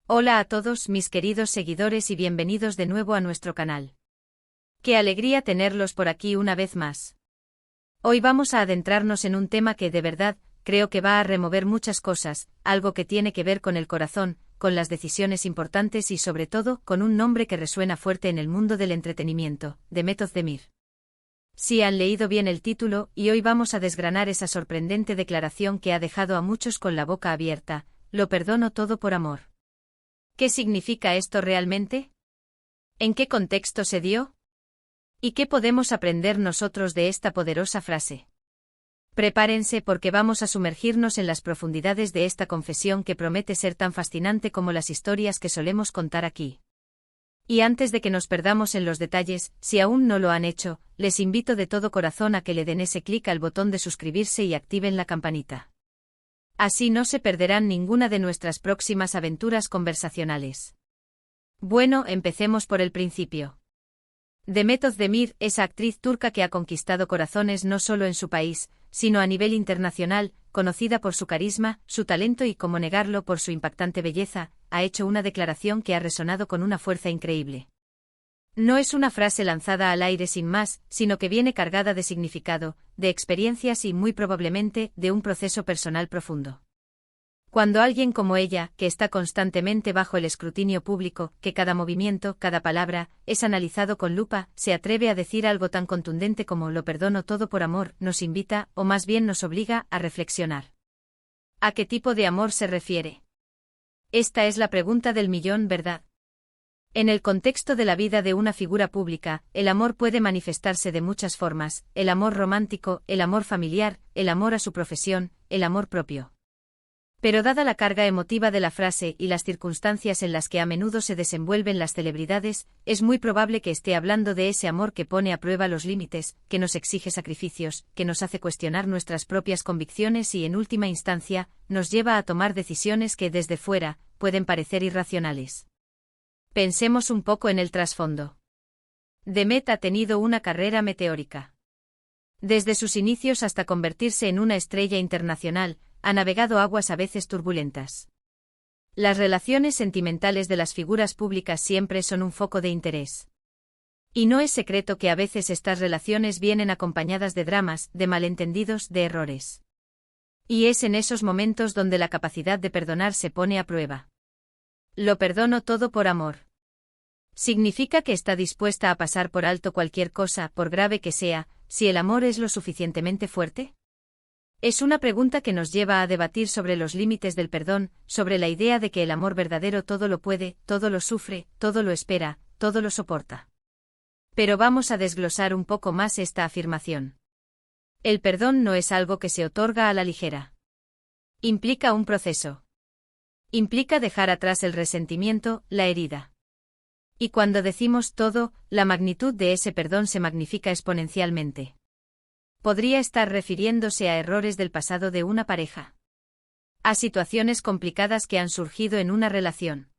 Hola a todos mis queridos seguidores y bienvenidos de nuevo a nuestro canal. Qué alegría tenerlos por aquí una vez más. Hoy vamos a adentrarnos en un tema que de verdad creo que va a remover muchas cosas, algo que tiene que ver con el corazón, con las decisiones importantes y sobre todo con un nombre que resuena fuerte en el mundo del entretenimiento, Demet Özdemir. Sí han leído bien el título y hoy vamos a desgranar esa sorprendente declaración que ha dejado a muchos con la boca abierta: lo perdono todo por amor. ¿Qué significa esto realmente? ¿En qué contexto se dio? ¿Y qué podemos aprender nosotros de esta poderosa frase? Prepárense porque vamos a sumergirnos en las profundidades de esta confesión que promete ser tan fascinante como las historias que solemos contar aquí. Y antes de que nos perdamos en los detalles, si aún no lo han hecho, les invito de todo corazón a que le den ese clic al botón de suscribirse y activen la campanita. Así no se perderán ninguna de nuestras próximas aventuras conversacionales. Bueno, empecemos por el principio. Demet Özdemir, esa actriz turca que ha conquistado corazones no solo en su país, sino a nivel internacional, conocida por su carisma, su talento y, cómo negarlo, por su impactante belleza, ha hecho una declaración que ha resonado con una fuerza increíble. No es una frase lanzada al aire sin más, sino que viene cargada de significado, de experiencias y muy probablemente de un proceso personal profundo. Cuando alguien como ella, que está constantemente bajo el escrutinio público, que cada movimiento, cada palabra, es analizado con lupa, se atreve a decir algo tan contundente como lo perdono todo por amor, nos invita, o más bien nos obliga, a reflexionar. ¿A qué tipo de amor se refiere? Esta es la pregunta del millón, ¿verdad? En el contexto de la vida de una figura pública, el amor puede manifestarse de muchas formas: el amor romántico, el amor familiar, el amor a su profesión, el amor propio. Pero dada la carga emotiva de la frase y las circunstancias en las que a menudo se desenvuelven las celebridades, es muy probable que esté hablando de ese amor que pone a prueba los límites, que nos exige sacrificios, que nos hace cuestionar nuestras propias convicciones y, en última instancia, nos lleva a tomar decisiones que desde fuera pueden parecer irracionales. Pensemos un poco en el trasfondo. Demet ha tenido una carrera meteórica. Desde sus inicios hasta convertirse en una estrella internacional, ha navegado aguas a veces turbulentas. Las relaciones sentimentales de las figuras públicas siempre son un foco de interés. Y no es secreto que a veces estas relaciones vienen acompañadas de dramas, de malentendidos, de errores. Y es en esos momentos donde la capacidad de perdonar se pone a prueba. Lo perdono todo por amor. Significa que está dispuesta a pasar por alto cualquier cosa, por grave que sea, si el amor es lo suficientemente fuerte. Es una pregunta que nos lleva a debatir sobre los límites del perdón, sobre la idea de que el amor verdadero todo lo puede, todo lo sufre, todo lo espera, todo lo soporta. Pero vamos a desglosar un poco más esta afirmación. El perdón no es algo que se otorga a la ligera. Implica un proceso. Implica dejar atrás el resentimiento, la herida. Y cuando decimos todo, la magnitud de ese perdón se magnifica exponencialmente. Podría estar refiriéndose a errores del pasado de una pareja. A situaciones complicadas que han surgido en una relación.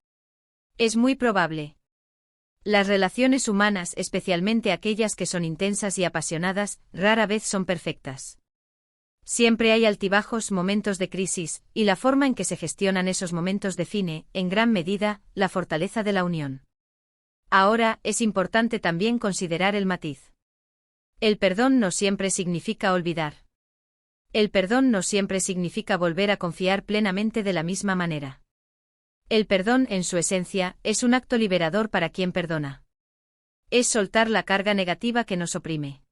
Es muy probable. Las relaciones humanas, especialmente aquellas que son intensas y apasionadas, rara vez son perfectas. Siempre hay altibajos, momentos de crisis, y la forma en que se gestionan esos momentos define, en gran medida, la fortaleza de la unión. Ahora, es importante también considerar el matiz. El perdón no siempre significa olvidar. El perdón no siempre significa volver a confiar plenamente de la misma manera. El perdón, en su esencia, es un acto liberador para quien perdona. Es soltar la carga negativa que nos oprime.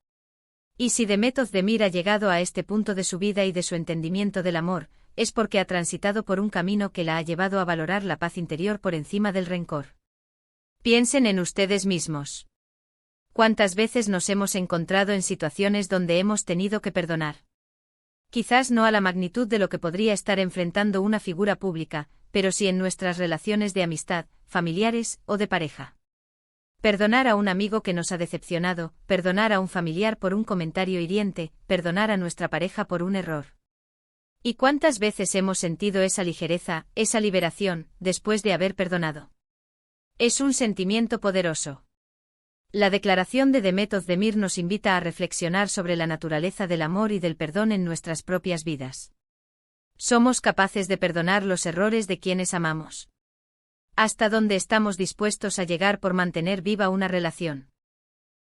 Y si Demet Özdemir ha llegado a este punto de su vida y de su entendimiento del amor, es porque ha transitado por un camino que la ha llevado a valorar la paz interior por encima del rencor. Piensen en ustedes mismos. ¿Cuántas veces nos hemos encontrado en situaciones donde hemos tenido que perdonar? Quizás no a la magnitud de lo que podría estar enfrentando una figura pública, pero sí en nuestras relaciones de amistad, familiares o de pareja. Perdonar a un amigo que nos ha decepcionado, perdonar a un familiar por un comentario hiriente, perdonar a nuestra pareja por un error. ¿Y cuántas veces hemos sentido esa ligereza, esa liberación, después de haber perdonado? Es un sentimiento poderoso. La declaración de Demet Özdemir nos invita a reflexionar sobre la naturaleza del amor y del perdón en nuestras propias vidas. ¿Somos capaces de perdonar los errores de quienes amamos? ¿Hasta dónde estamos dispuestos a llegar por mantener viva una relación?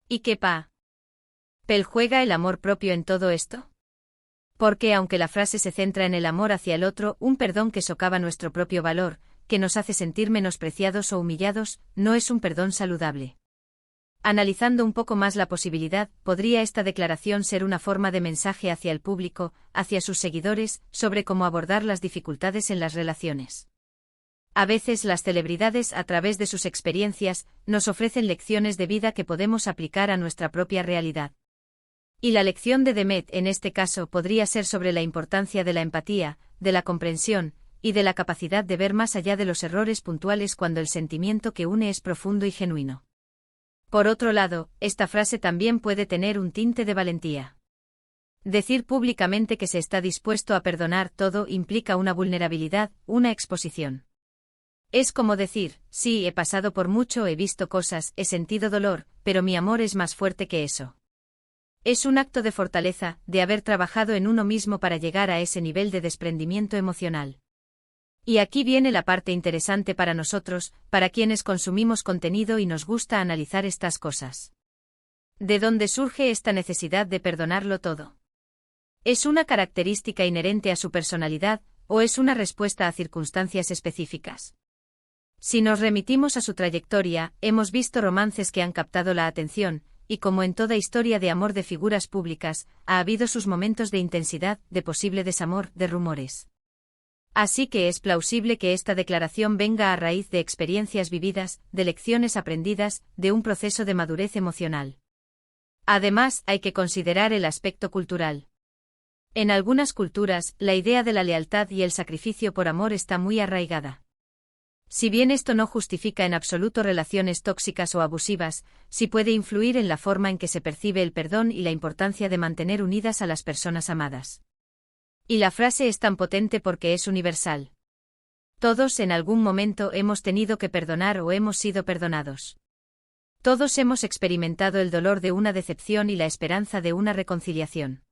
¿Y qué papel juega el amor propio en todo esto? Porque aunque la frase se centra en el amor hacia el otro, un perdón que socava nuestro propio valor, que nos hace sentir menospreciados o humillados, no es un perdón saludable. Analizando un poco más la posibilidad, podría esta declaración ser una forma de mensaje hacia el público, hacia sus seguidores, sobre cómo abordar las dificultades en las relaciones. A veces las celebridades, a través de sus experiencias, nos ofrecen lecciones de vida que podemos aplicar a nuestra propia realidad. Y la lección de Demet en este caso podría ser sobre la importancia de la empatía, de la comprensión, y de la capacidad de ver más allá de los errores puntuales cuando el sentimiento que une es profundo y genuino. Por otro lado, esta frase también puede tener un tinte de valentía. Decir públicamente que se está dispuesto a perdonar todo implica una vulnerabilidad, una exposición. Es como decir, sí, he pasado por mucho, he visto cosas, he sentido dolor, pero mi amor es más fuerte que eso. Es un acto de fortaleza, de haber trabajado en uno mismo para llegar a ese nivel de desprendimiento emocional. Y aquí viene la parte interesante para nosotros, para quienes consumimos contenido y nos gusta analizar estas cosas. ¿De dónde surge esta necesidad de perdonarlo todo? ¿Es una característica inherente a su personalidad, o es una respuesta a circunstancias específicas? Si nos remitimos a su trayectoria, hemos visto romances que han captado la atención, y como en toda historia de amor de figuras públicas, ha habido sus momentos de intensidad, de posible desamor, de rumores. Así que es plausible que esta declaración venga a raíz de experiencias vividas, de lecciones aprendidas, de un proceso de madurez emocional. Además, hay que considerar el aspecto cultural. En algunas culturas, la idea de la lealtad y el sacrificio por amor está muy arraigada. Si bien esto no justifica en absoluto relaciones tóxicas o abusivas, sí puede influir en la forma en que se percibe el perdón y la importancia de mantener unidas a las personas amadas. Y la frase es tan potente porque es universal. Todos en algún momento hemos tenido que perdonar o hemos sido perdonados. Todos hemos experimentado el dolor de una decepción y la esperanza de una reconciliación.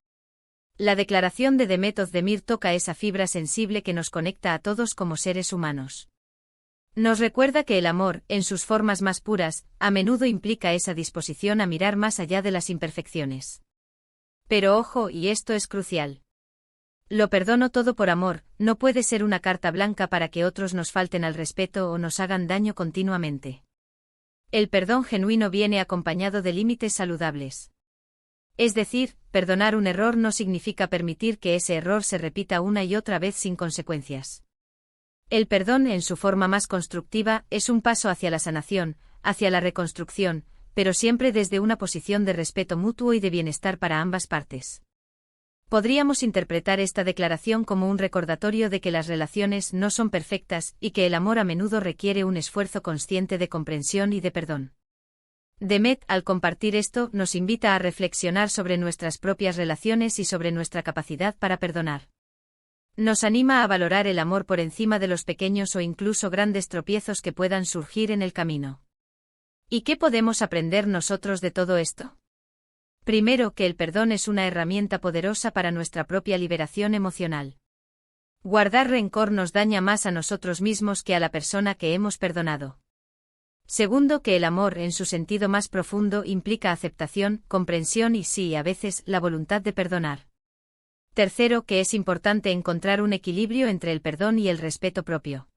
La declaración de Demet Özdemir toca esa fibra sensible que nos conecta a todos como seres humanos. Nos recuerda que el amor, en sus formas más puras, a menudo implica esa disposición a mirar más allá de las imperfecciones. Pero ojo, y esto es crucial. Lo perdono todo por amor, no puede ser una carta blanca para que otros nos falten al respeto o nos hagan daño continuamente. El perdón genuino viene acompañado de límites saludables. Es decir, perdonar un error no significa permitir que ese error se repita una y otra vez sin consecuencias. El perdón, en su forma más constructiva, es un paso hacia la sanación, hacia la reconstrucción, pero siempre desde una posición de respeto mutuo y de bienestar para ambas partes. Podríamos interpretar esta declaración como un recordatorio de que las relaciones no son perfectas y que el amor a menudo requiere un esfuerzo consciente de comprensión y de perdón. Demet, al compartir esto, nos invita a reflexionar sobre nuestras propias relaciones y sobre nuestra capacidad para perdonar. Nos anima a valorar el amor por encima de los pequeños o incluso grandes tropiezos que puedan surgir en el camino. ¿Y qué podemos aprender nosotros de todo esto? Primero, que el perdón es una herramienta poderosa para nuestra propia liberación emocional. Guardar rencor nos daña más a nosotros mismos que a la persona que hemos perdonado. Segundo, que el amor, en su sentido más profundo, implica aceptación, comprensión y sí, a veces, la voluntad de perdonar. Tercero, que es importante encontrar un equilibrio entre el perdón y el respeto propio.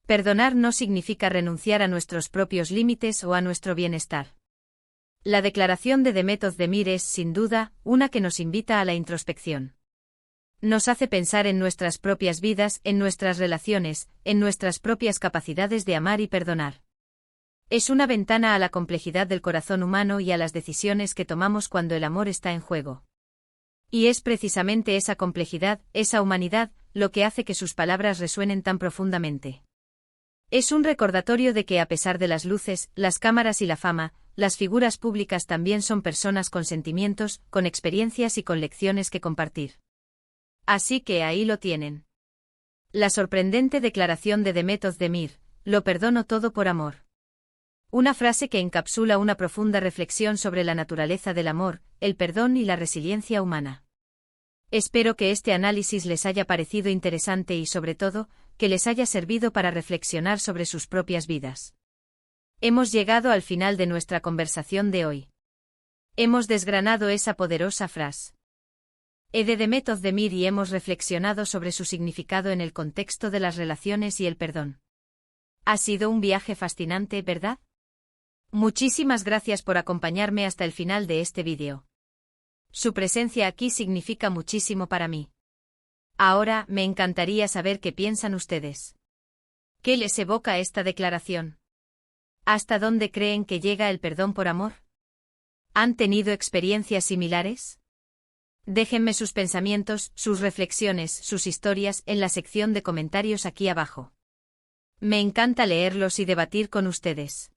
Perdonar no significa renunciar a nuestros propios límites o a nuestro bienestar. La declaración de Demet Özdemir es, sin duda, una que nos invita a la introspección. Nos hace pensar en nuestras propias vidas, en nuestras relaciones, en nuestras propias capacidades de amar y perdonar. Es una ventana a la complejidad del corazón humano y a las decisiones que tomamos cuando el amor está en juego. Y es precisamente esa complejidad, esa humanidad, lo que hace que sus palabras resuenen tan profundamente. Es un recordatorio de que a pesar de las luces, las cámaras y la fama, las figuras públicas también son personas con sentimientos, con experiencias y con lecciones que compartir. Así que ahí lo tienen. La sorprendente declaración de Demet Özdemir: lo perdono todo por amor. Una frase que encapsula una profunda reflexión sobre la naturaleza del amor, el perdón y la resiliencia humana. Espero que este análisis les haya parecido interesante y sobre todo, que les haya servido para reflexionar sobre sus propias vidas. Hemos llegado al final de nuestra conversación de hoy. Hemos desgranado esa poderosa frase de Method de Mir y hemos reflexionado sobre su significado en el contexto de las relaciones y el perdón. Ha sido un viaje fascinante, ¿verdad? Muchísimas gracias por acompañarme hasta el final de este vídeo. Su presencia aquí significa muchísimo para mí. Ahora, me encantaría saber qué piensan ustedes. ¿Qué les evoca esta declaración? ¿Hasta dónde creen que llega el perdón por amor? ¿Han tenido experiencias similares? Déjenme sus pensamientos, sus reflexiones, sus historias en la sección de comentarios aquí abajo. Me encanta leerlos y debatir con ustedes.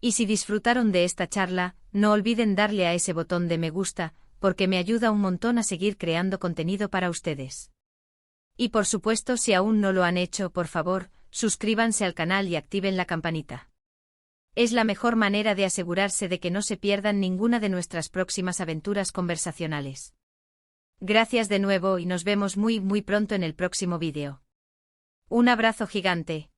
Y si disfrutaron de esta charla, no olviden darle a ese botón de me gusta, porque me ayuda un montón a seguir creando contenido para ustedes. Y por supuesto, si aún no lo han hecho, por favor, suscríbanse al canal y activen la campanita. Es la mejor manera de asegurarse de que no se pierdan ninguna de nuestras próximas aventuras conversacionales. Gracias de nuevo y nos vemos muy pronto en el próximo vídeo. Un abrazo gigante.